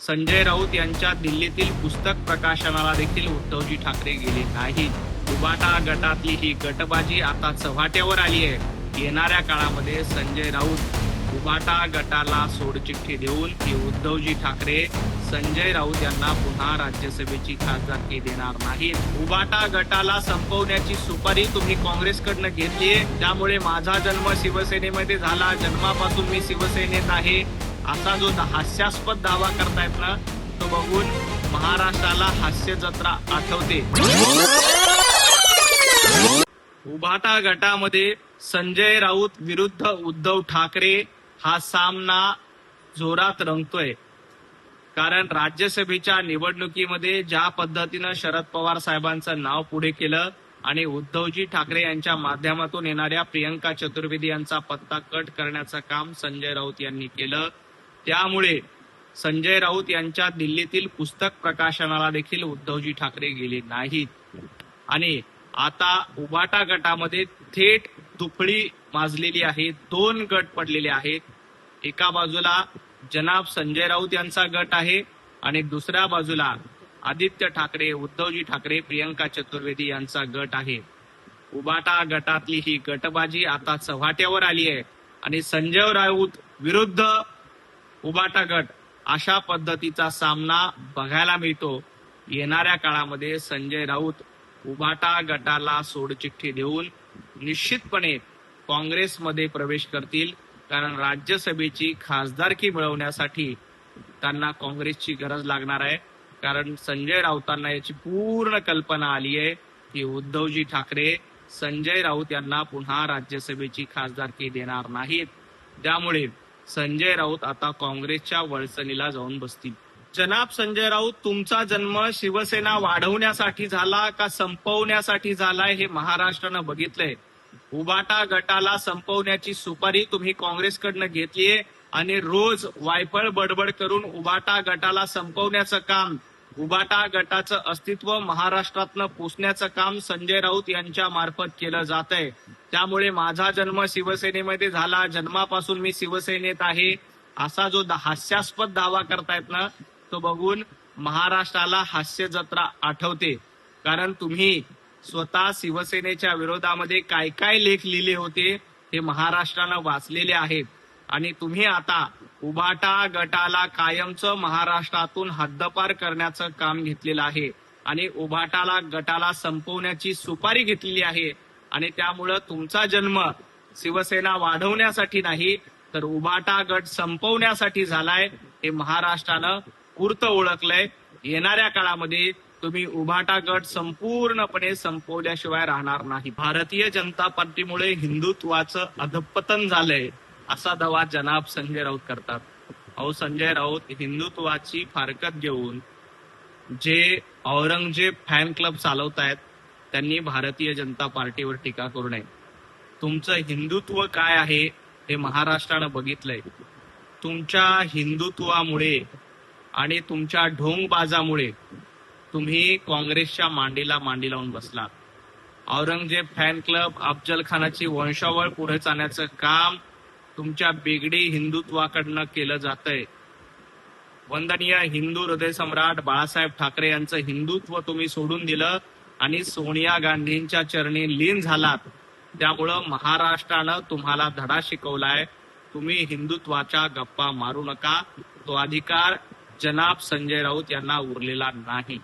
संजय राऊत यांच्या दिल्लीतील पुस्तक प्रकाशनाला देखील उद्धवजी ठाकरे गेले नाहीत। उबाटा गटातली ही गटबाजी आता चव्हाट्यावर आली आहे। येणाऱ्या काळामध्ये संजय राऊत उबाटा गटाला सोडचिठ्ठी देऊन की उद्धवजी ठाकरे संजय राऊत यांना पुन्हा राज्यसभेची खासदारकी देणार नाहीत। उबाटा गटाला संपवण्याची सुपारी तुम्ही काँग्रेसकडनं घेतलीये, त्यामुळे माझा जन्म शिवसेनेमध्ये झाला, जन्मापासून मी शिवसेनेत आहे असा जो हास्यास्पद दावा करतायत ना, तो बघून महाराष्ट्राला हास्य जत्रा आठवते। उबाटा गटामध्ये संजय राऊत विरुद्ध उद्धव ठाकरे हा सामना जोरात रंगतोय। कारण राज्यसभेच्या निवडणुकीमध्ये ज्या पद्धतीनं शरद पवार साहेबांचं नाव पुढे केलं आणि उद्धवजी ठाकरे यांच्या माध्यमातून येणाऱ्या प्रियंका चतुर्वेदी यांचा पत्ता कट करण्याचं काम संजय राऊत यांनी केलं, त्यामुळे संजय राऊत यांच्या दिल्लीतील पुस्तक प्रकाशनाला देखील उद्धवजी ठाकरे गेले नाहीत। आणि आता उबाटा गटामध्ये थेट दुफळी माजलेली आहे। दोन गट पडलेले आहेत। एका बाजूला जनाब संजय राऊत यांचा गट आहे आणि दुसऱ्या बाजूला आदित्य ठाकरे, उद्धवजी ठाकरे, प्रियंका चतुर्वेदी यांचा गट आहे। उबाटा गटातली ही गटबाजी आता चव्हाट्यावर आली आहे आणि संजय राऊत विरुद्ध उबाटा गट अशा पद्धतीचा सामना बघायला मिळतो। येणाऱ्या काळामध्ये संजय राऊत उबाटा गटाला सोडचिठ्ठी देऊन निश्चितपणे काँग्रेसमध्ये प्रवेश करतील, कारण राज्यसभेची खासदारकी मिळवण्यासाठी त्यांना काँग्रेसची गरज लागणार आहे। कारण संजय राऊतांना याची पूर्ण कल्पना आली आहे की उद्धवजी ठाकरे संजय राऊत यांना पुन्हा राज्यसभेची खासदारकी देणार नाहीत, त्यामुळे संजय राऊत आता काँग्रेसच्या वळसणीला जाऊन बसतील। जनाब संजय राऊत, तुमचा जन्म शिवसेना वाढवण्यासाठी झाला का संपवण्यासाठी झालाय हे महाराष्ट्रानं बघितलंय। उबाटा गटाला संपवण्याची सुपारी तुम्ही काँग्रेसकडनं घेतलीये आणि रोज वायफळ बडबड करून उबाटा गटाला संपवण्याचं काम, उबाटा गटाचं अस्तित्व महाराष्ट्रातनं पुसण्याचं काम संजय राऊत यांच्या मार्फत केलं जात आहे। त्यामुळे माझा जन्म शिवसेनेमध्ये झाला, जन्मापासून मी शिवसेनेत आहे असा जो हास्यास्पद दावा करतायत ना, तो बघून महाराष्ट्राला हास्य जत्रा आठवते। कारण तुम्ही स्वतः शिवसेनेच्या विरोधामध्ये काय काय लेख लिहिले होते हे महाराष्ट्रानं वाचलेले आहेत आणि तुम्ही आता उबाटा गटाला कायमचं महाराष्ट्रातून हद्दपार करण्याचं काम घेतलेलं आहे आणि उबाटाला गटाला संपवण्याची सुपारी घेतलेली आहे आणि त्यामुळं तुमचा जन्म शिवसेना वाढवण्यासाठी नाही तर उबाटा गट संपवण्यासाठी झालाय हे महाराष्ट्रानं पूर्त ओळखलंय। येणाऱ्या काळामध्ये तुम्ही उबाटा गट संपूर्णपणे संपवल्याशिवाय राहणार नाही। भारतीय जनता पार्टीमुळे हिंदुत्वाचं अधपतन झालंय असा दावा जनाब संजय राऊत करतात। अहो संजय राऊत हिंदुत्वाची फारकत घेऊन जे औरंगजेब फॅन क्लब चालवतायत त्यांनी भारतीय जनता पार्टीवर टीका करू नये। तुमचं हिंदुत्व काय आहे हे महाराष्ट्रानं बघितलंय। तुमच्या हिंदुत्वामुळे आणि तुमच्या ढोंगबाजामुळे तुम्ही काँग्रेसच्या मांडीला मांडी लावून बसलात। औरंगजेब फॅन क्लब, अफजल खानाची वंशावळ पुढे चालण्याचं काम तुमच्या बेगडी हिंदुत्वाकडनं केलं जातंय। वंदनीय हिंदू हृदय सम्राट बाळासाहेब ठाकरे यांचं हिंदुत्व तुम्ही सोडून दिलं आणि सोनिया गांधींच्या चरणी लीन झालात। त्यामुळं महाराष्ट्रानं तुम्हाला धडा शिकवलाय। तुम्ही हिंदुत्वाच्या गप्पा मारू नका, तो अधिकार जनाब संजय राऊत यांना उरलेला नाही।